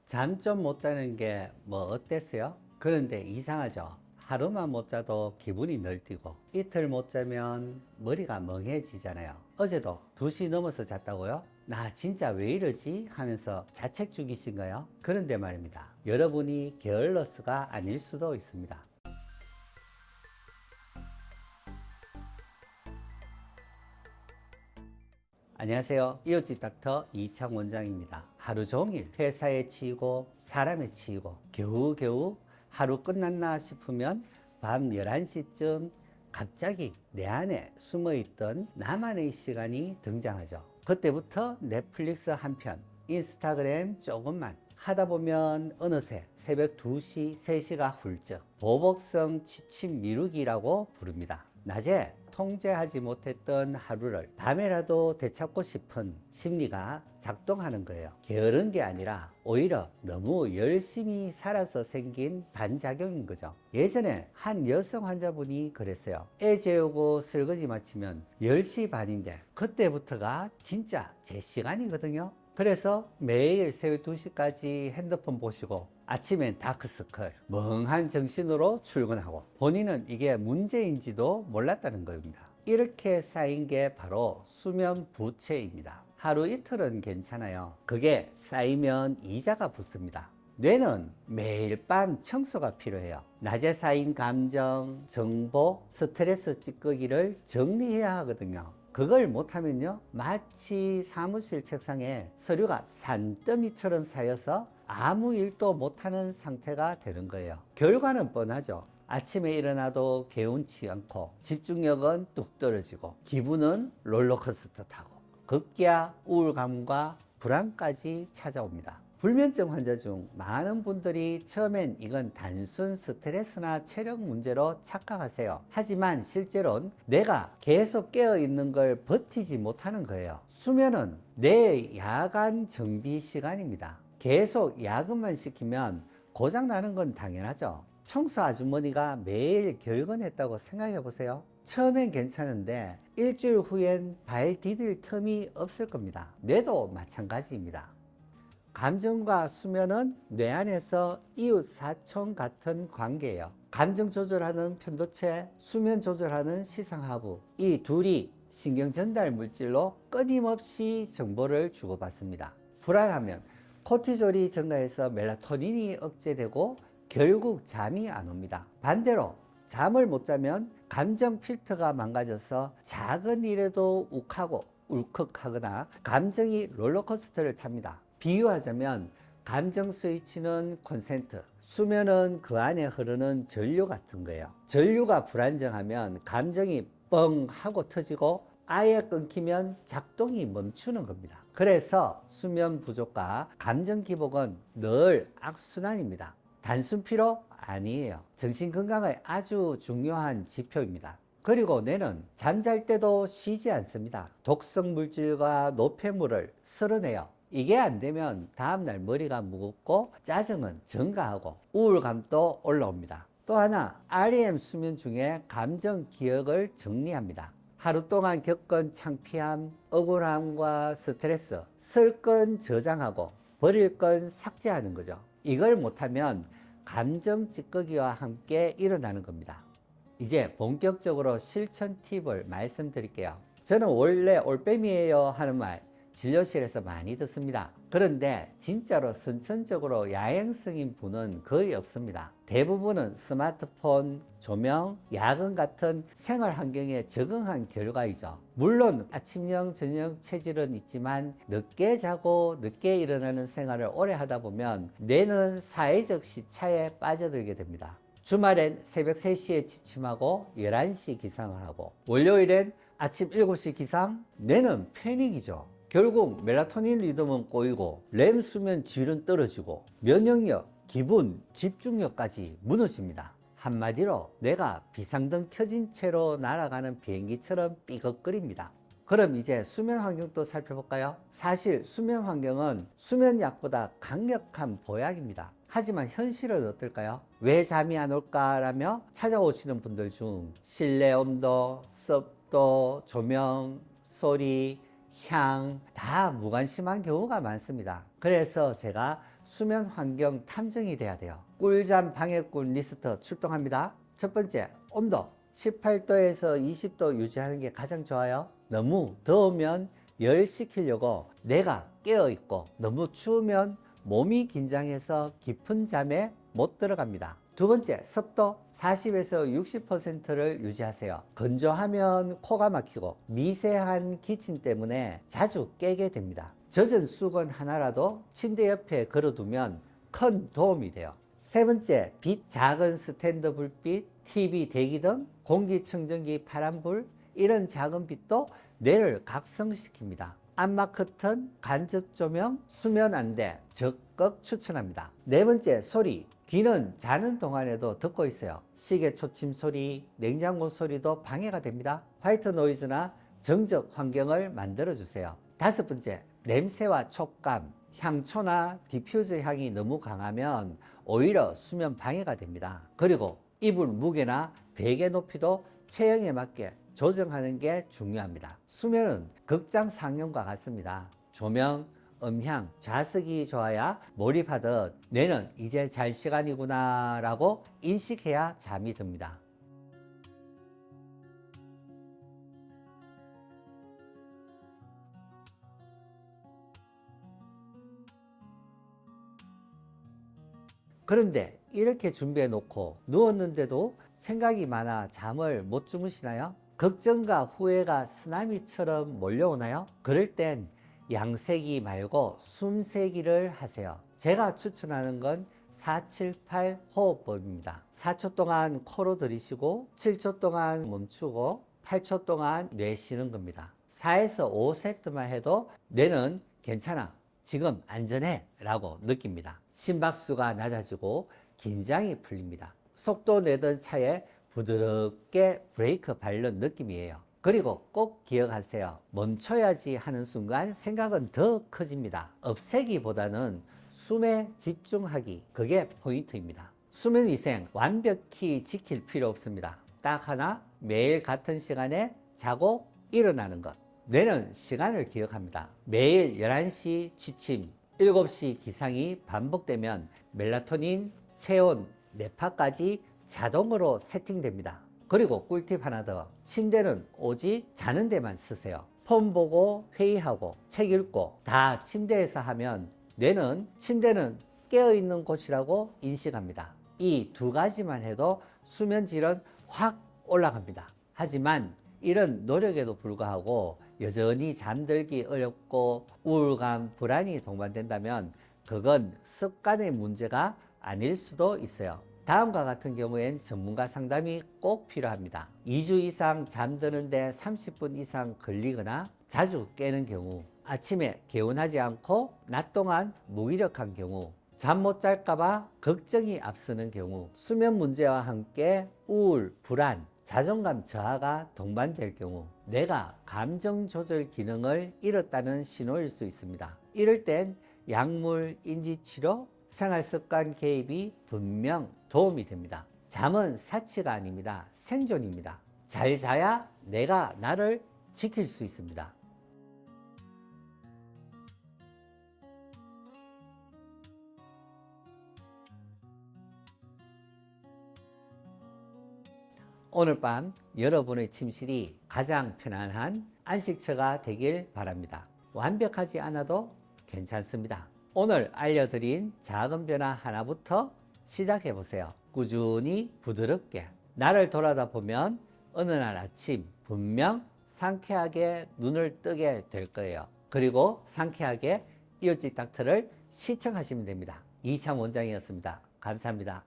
잠 좀 못 자는 게 뭐 어땠어요? 그런데 이상하죠. 하루만 못 자도 기분이 널뛰고 이틀 못 자면 머리가 멍해지잖아요. 어제도 2시 넘어서 잤다고요? 나 진짜 왜 이러지? 하면서 자책 중이신가요? 그런데 말입니다. 여러분이 게을러스가 아닐 수도 있습니다. 안녕하세요. 이웃집 닥터 이창 원장입니다. 하루 종일 회사에 치이고 사람에 치이고 겨우겨우 하루 끝났나 싶으면 밤 11시쯤 갑자기 내 안에 숨어있던 나만의 시간이 등장하죠. 그때부터 넷플릭스 한 편, 인스타그램 조금만 하다 보면 어느새 새벽 2시, 3시가 훌쩍 보복성 취침 미루기라고 부릅니다. 낮에 통제하지 못했던 하루를 밤에라도 되찾고 싶은 심리가 작동하는 거예요. 게으른 게 아니라 오히려 너무 열심히 살아서 생긴 반작용인 거죠. 예전에 한 여성 환자분이 그랬어요. 애 재우고 설거지 마치면 10시 반인데 그때부터가 진짜 제 시간이거든요. 그래서 매일 새벽 2시까지 핸드폰 보시고 아침엔 다크서클, 멍한 정신으로 출근하고 본인은 이게 문제인지도 몰랐다는 겁니다. 이렇게 쌓인 게 바로 수면 부채입니다. 하루 이틀은 괜찮아요. 그게 쌓이면 이자가 붙습니다. 뇌는 매일 밤 청소가 필요해요. 낮에 쌓인 감정, 정보, 스트레스 찌꺼기를 정리해야 하거든요. 그걸 못하면요, 마치 사무실 책상에 서류가 산더미처럼 쌓여서 아무 일도 못하는 상태가 되는 거예요. 결과는 뻔하죠. 아침에 일어나도 개운치 않고 집중력은 뚝 떨어지고 기분은 롤러코스터 타고 급기야 우울감과 불안까지 찾아옵니다. 불면증 환자 중 많은 분들이 처음엔 이건 단순 스트레스나 체력 문제로 착각하세요. 하지만 실제로는 내가 계속 깨어 있는 걸 버티지 못하는 거예요. 수면은 내 야간 정비 시간입니다. 계속 야근만 시키면 고장 나는 건 당연하죠. 청소 아주머니가 매일 결근했다고 생각해 보세요. 처음엔 괜찮은데 일주일 후엔 발 디딜 틈이 없을 겁니다. 뇌도 마찬가지입니다. 감정과 수면은 뇌 안에서 이웃 사촌 같은 관계예요. 감정 조절하는 편도체, 수면 조절하는 시상하부, 이 둘이 신경 전달 물질로 끊임없이 정보를 주고받습니다. 불안하면 코티졸이 증가해서 멜라토닌이 억제되고 결국 잠이 안 옵니다. 반대로 잠을 못 자면 감정 필터가 망가져서 작은 일에도 욱하고 울컥하거나 감정이 롤러코스터를 tab니다. 비유하자면 감정 스위치는 콘센트, 수면은 그 안에 흐르는 전류 같은 거예요. 전류가 불안정하면 감정이 뻥 하고 터지고 아예 끊기면 작동이 멈추는 겁니다. 그래서 수면 부족과 감정 기복은 늘 악순환입니다. 단순 피로 아니에요. 정신 건강의 아주 중요한 지표입니다. 그리고 뇌는 잠잘 때도 쉬지 않습니다. 독성 물질과 노폐물을 쓸어내요. 이게 안 되면 다음날 머리가 무겁고 짜증은 증가하고 우울감도 올라옵니다. 또 하나, REM 수면 중에 감정 기억을 정리합니다. 하루 동안 겪은 창피함, 억울함과 스트레스, 쓸 건 저장하고 버릴 건 삭제하는 거죠. 이걸 못하면 감정 찌꺼기와 함께 일어나는 겁니다. 이제 본격적으로 실천 팁을 말씀드릴게요. 저는 원래 올빼미예요 하는 말 진료실에서 많이 듣습니다. 그런데 진짜로 선천적으로 야행성인 분은 거의 없습니다. 대부분은 스마트폰, 조명, 야근 같은 생활 환경에 적응한 결과이죠. 물론 아침형, 저녁 체질은 있지만 늦게 자고 늦게 일어나는 생활을 오래 하다 보면 뇌는 사회적 시차에 빠져들게 됩니다. 주말엔 새벽 3시에 취침하고 11시 기상을 하고 월요일엔 아침 7시 기상, 뇌는 패닉이죠. 결국 멜라토닌 리듬은 꼬이고 렘 수면 질은 떨어지고 면역력, 기분, 집중력까지 무너집니다. 한마디로 뇌가 비상등 켜진 채로 날아가는 비행기처럼 삐걱거립니다. 그럼 이제 수면 환경도 살펴볼까요? 사실 수면 환경은 수면약보다 강력한 보약입니다. 하지만 현실은 어떨까요? 왜 잠이 안 올까라며 찾아오시는 분들 중 실내 온도, 습도, 조명, 소리, 향 다 무관심한 경우가 많습니다. 그래서 제가 수면 환경 탐정이 돼야 돼요. 꿀잠 방해꾼 리스트 출동합니다. 첫 번째, 온도 18도에서 20도 유지하는 게 가장 좋아요. 너무 더우면 열 식히려고 내가 깨어 있고, 너무 추우면 몸이 긴장해서 깊은 잠에 못 들어갑니다. 두 번째, 습도 40에서 60%를 유지하세요. 건조하면 코가 막히고 미세한 기침 때문에 자주 깨게 됩니다. 젖은 수건 하나라도 침대 옆에 걸어두면 큰 도움이 돼요. 세 번째, 빛 작은 스탠드 불빛, TV 대기등, 공기청정기 파란불, 이런 작은 빛도 뇌를 각성시킵니다. 암막 커튼, 간접 조명, 수면 안대 적극 추천합니다. 네 번째, 소리. 귀는 자는 동안에도 듣고 있어요. 시계 초침 소리, 냉장고 소리도 방해가 됩니다. 화이트 노이즈나 정적 환경을 만들어 주세요. 다섯 번째, 냄새와 촉감. 향초나 디퓨저 향이 너무 강하면 오히려 수면 방해가 됩니다. 그리고 이불 무게나 베개 높이도 체형에 맞게 조정하는 게 중요합니다. 수면은 극장 상영과 같습니다. 조명, 음향, 좌석이 좋아야 몰입하듯 뇌는 이제 잘 시간이구나 라고 인식해야 잠이 듭니다. 그런데 이렇게 준비해 놓고 누웠는데도 생각이 많아 잠을 못 주무시나요? 걱정과 후회가 쓰나미처럼 몰려오나요? 그럴 땐 양세기 말고 숨세기를 하세요. 제가 추천하는 건 478 호흡법입니다. 4초 동안 코로 들이쉬고 7초 동안 멈추고 8초 동안 내쉬는 겁니다. 4에서 5세트만 해도 뇌는 괜찮아, 지금 안전해 라고 느낍니다. 심박수가 낮아지고 긴장이 풀립니다. 속도 내던 차에 부드럽게 브레이크 밟는 느낌이에요. 그리고 꼭 기억하세요. 멈춰야지 하는 순간 생각은 더 커집니다. 없애기보다는 숨에 집중하기, 그게 포인트입니다. 수면 위생 완벽히 지킬 필요 없습니다. 딱 하나, 매일 같은 시간에 자고 일어나는 것. 뇌는 시간을 기억합니다. 매일 11시 취침, 7시 기상이 반복되면 멜라토닌, 체온, 뇌파까지 자동으로 세팅됩니다. 그리고 꿀팁 하나 더. 침대는 오직 자는 데만 쓰세요. 폰 보고 회의하고 책 읽고 다 침대에서 하면 뇌는 침대는 깨어있는 곳이라고 인식합니다. 이 두 가지만 해도 수면 질은 확 올라갑니다. 하지만 이런 노력에도 불구하고 여전히 잠들기 어렵고 우울감, 불안이 동반된다면 그건 습관의 문제가 아닐 수도 있어요. 다음과 같은 경우엔 전문가 상담이 꼭 필요합니다. 2주 이상 잠드는데 30분 이상 걸리거나 자주 깨는 경우, 아침에 개운하지 않고 낮 동안 무기력한 경우, 잠 못 잘까봐 걱정이 앞서는 경우, 수면 문제와 함께 우울, 불안, 자존감 저하가 동반될 경우 내가 감정 조절 기능을 잃었다는 신호일 수 있습니다. 이럴 땐 약물, 인지치료, 생활습관 개입이 분명 도움이 됩니다. 잠은 사치가 아닙니다. 생존입니다. 잘 자야 내가 나를 지킬 수 있습니다. 오늘 밤 여러분의 침실이 가장 편안한 안식처가 되길 바랍니다. 완벽하지 않아도 괜찮습니다. 오늘 알려드린 작은 변화 하나부터 시작해 보세요. 꾸준히 부드럽게 나를 돌아다 보면 어느 날 아침 분명 상쾌하게 눈을 뜨게 될 거예요. 그리고 상쾌하게 이웃집 닥터를 시청하시면 됩니다. 이창 원장이었습니다. 감사합니다.